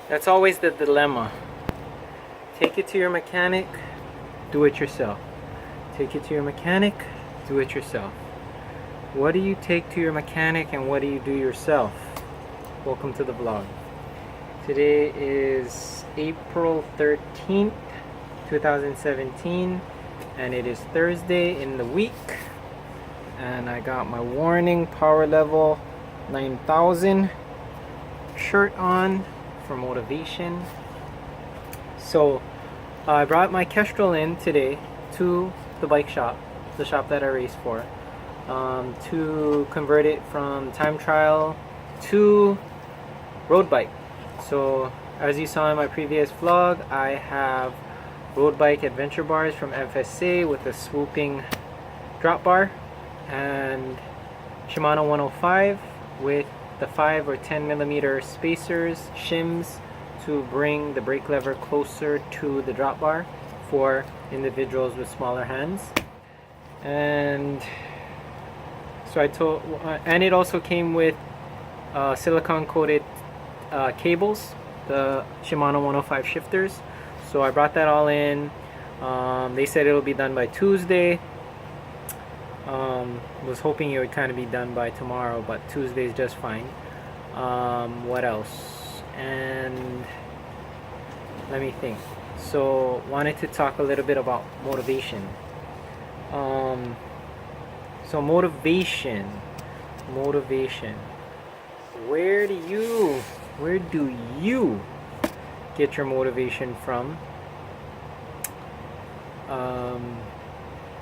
That's always the dilemma. Take it to your mechanic, do it yourself. Take it to your mechanic, do it yourself. What do you take to your mechanic and what do you do yourself? Welcome to the vlog. Today is April 13th, 2017, and it is Thursday in the week. And I got my Warning Power Level 9000 shirt on for motivation. So I brought my Kestrel in today to the bike shop, the shop that I race for, to convert it from time trial to road bike. So as you saw in my previous vlog, I have road bike adventure bars from FSA with a swooping drop bar, and Shimano 105 with the 5 or 10 millimeter spacers, shims, to bring the brake lever closer to the drop bar for individuals with smaller hands. And so and it also came with silicone coated cables, the Shimano 105 shifters. So I brought that all in. They said it'll be done by Tuesday. Was hoping it would kind of be done by tomorrow, but Tuesday's just fine. What else? And let me think. So wanted to talk a little bit about motivation. So motivation. Where do you get your motivation from?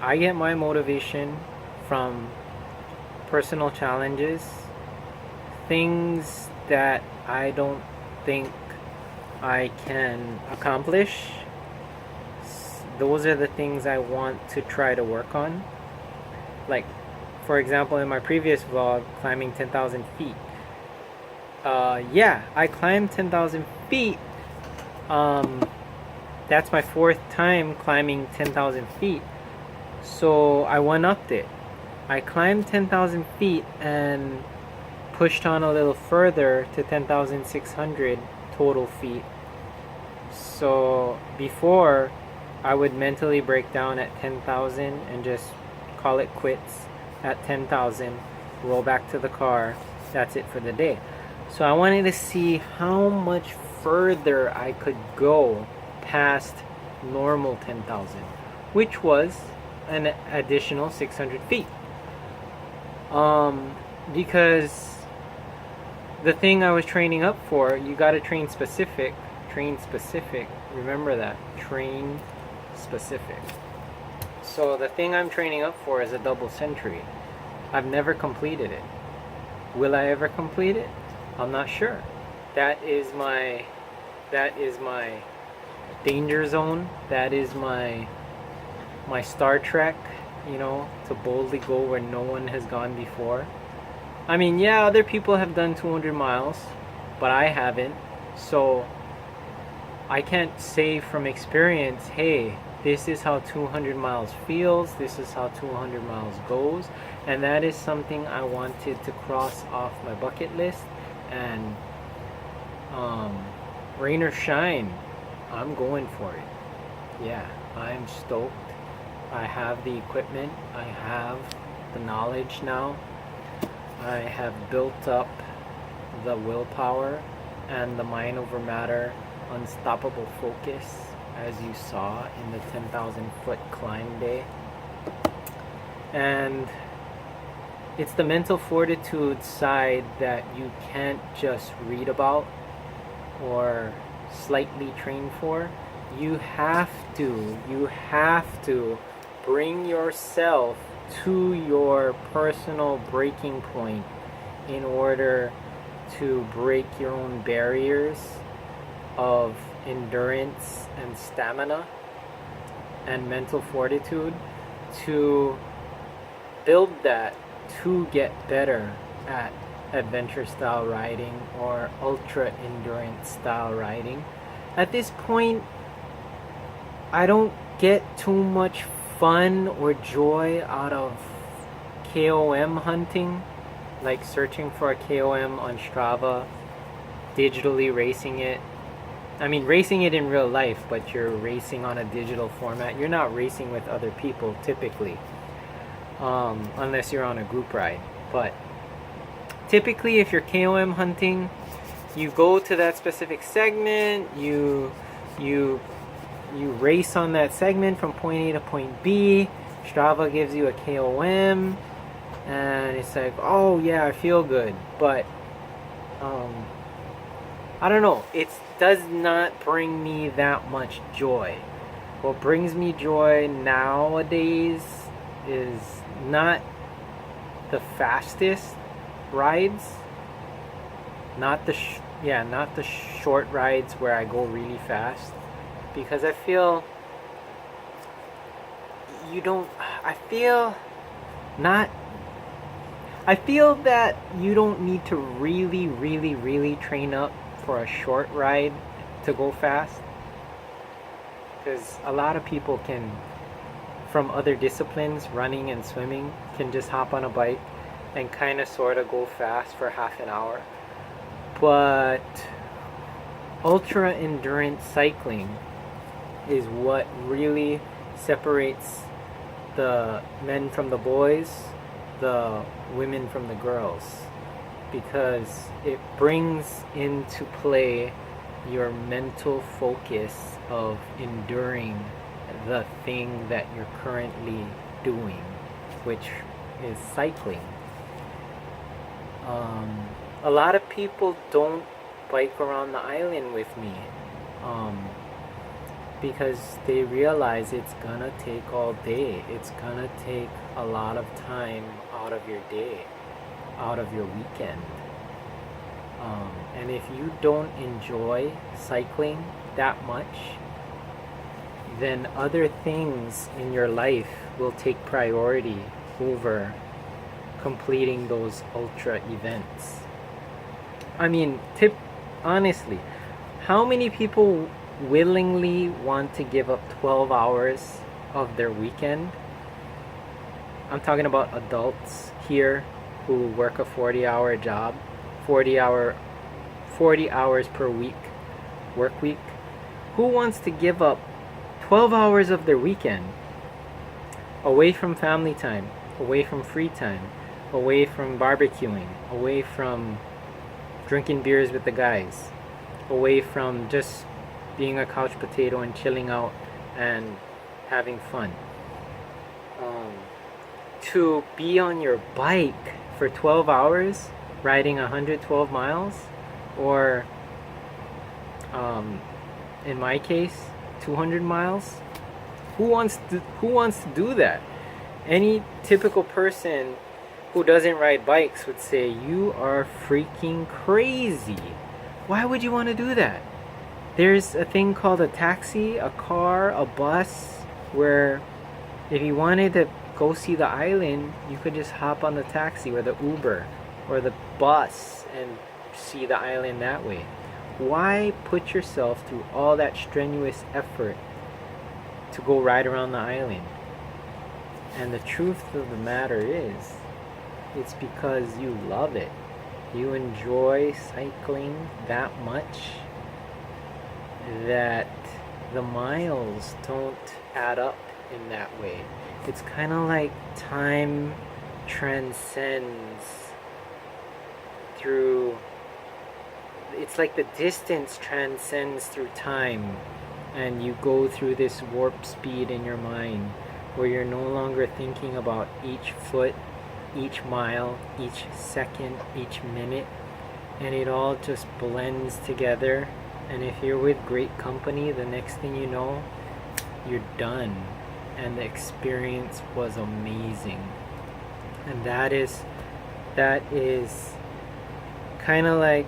I get my motivation from personal challenges, things that I don't think I can accomplish. Those are the things I want to try to work on. Like, for example, in my previous vlog, climbing 10,000 feet. Yeah, I climbed 10,000 feet. That's my 4th time climbing 10,000 feet. So I one-upped it. I climbed 10,000 feet and pushed on a little further to 10,600 total feet. So before, I would mentally break down at 10,000 and just call it quits at 10,000, roll back to the car, that's it for the day. So I wanted to see how much further I could go past normal 10,000, which was an additional 600 feet. Because the thing I was training up for, you gotta train specific, remember that, train specific. So the thing I'm training up for is a double century. I've never completed it. Will I ever complete it? I'm not sure. That is my danger zone. That is my Star Trek, you know, to boldly go where no one has gone before. I mean, yeah, other people have done 200 miles, but I haven't. So I can't say from experience, hey, this is how 200 miles feels, this is how 200 miles goes. And that is something I wanted to cross off my bucket list. And rain or shine, I'm going for it. Yeah, I'm stoked. I have the equipment, I have the knowledge now, I have built up the willpower and the mind over matter unstoppable focus, as you saw in the 10,000 foot climb day. And it's the mental fortitude side that you can't just read about or slightly train for. You have to bring yourself to your personal breaking point in order to break your own barriers of endurance and stamina and mental fortitude, to build that to get better at adventure style riding or ultra endurance style riding. At this point, I don't get too much fun or joy out of KOM hunting, like searching for a KOM on Strava, digitally racing it, I mean, racing it in real life, but you're racing on a digital format. You're not racing with other people typically, unless you're on a group ride. But typically, if you're KOM hunting, you go to that specific segment, you race on that segment from point A to point B. Strava gives you a KOM, and it's like, oh yeah, I feel good. But I don't know, it does not bring me that much joy. What brings me joy nowadays is not the fastest rides, not the not the short rides where I go really fast, because I feel I feel that you don't need to really train up for a short ride to go fast, because a lot of people can, from other disciplines, running and swimming, can just hop on a bike and kind of sort of go fast for half an hour. But ultra endurance cycling is what really separates the men from the boys, the women from the girls, because it brings into play your mental focus of enduring the thing that you're currently doing, which is cycling. A lot of people don't bike around the island with me, because they realize it's gonna take all day. It's gonna take a lot of time out of your day, out of your weekend. And if you don't enjoy cycling that much, then other things in your life will take priority over completing those ultra events. I mean, honestly, how many people willingly want to give up 12 hours of their weekend? I'm talking about adults here who work a 40-hour job, 40 hours per week, work week. Who wants to give up 12 hours of their weekend away from family time, away from free time, away from barbecuing, away from drinking beers with the guys, away from just being a couch potato and chilling out and having fun, to be on your bike for 12 hours riding 112 miles, or in my case 200 miles? Who wants to do that? Any typical person who doesn't ride bikes would say, you are freaking crazy. Why would you want to do that? There's a thing called a taxi, a car, a bus, where if you wanted to go see the island, you could just hop on the taxi or the Uber or the bus and see the island that way. Why put yourself through all that strenuous effort to go ride around the island? And the truth of the matter is, it's because you love it. You enjoy cycling that much that the miles don't add up in that way. It's kind of like time transcends through, it's like the distance transcends through time, and you go through this warp speed in your mind where you're no longer thinking about each foot, each mile, each second, each minute, and it all just blends together. And if you're with great company, the next thing you know, you're done, and the experience was amazing. And that is kind of like,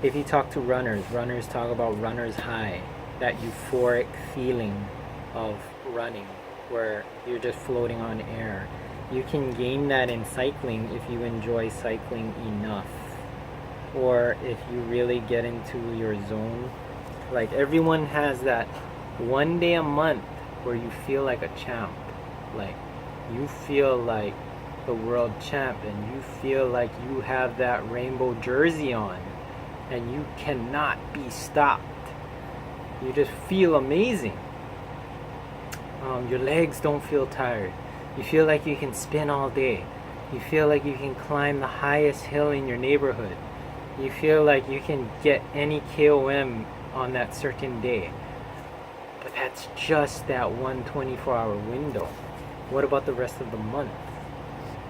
if you talk to runners talk about runner's high, that euphoric feeling of running where you're just floating on air. You can gain that in cycling if you enjoy cycling enough, or if you really get into your zone. Like, everyone has that one day a month where you feel like a champ, like you feel like the world champ, and you feel like you have that rainbow jersey on and you cannot be stopped. You just feel amazing. Your legs don't feel tired. You feel like you can spin all day. You feel like you can climb the highest hill in your neighborhood. You feel like you can get any KOM on that certain day. But that's just that one 24-hour window. What about the rest of the month?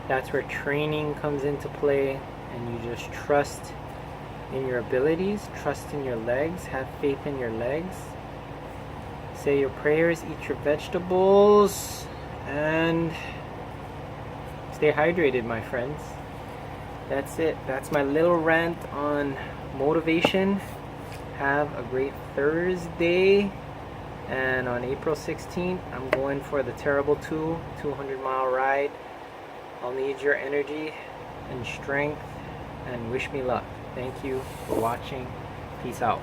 That's where training comes into play, and you just trust in your abilities, trust in your legs, have faith in your legs. Say your prayers, eat your vegetables, and stay hydrated, my friends. That's it. That's my little rant on motivation. Have a great Thursday. And on April 16th, I'm going for the Terrible 200-mile ride. I'll need your energy and strength, and wish me luck. Thank you for watching. Peace out.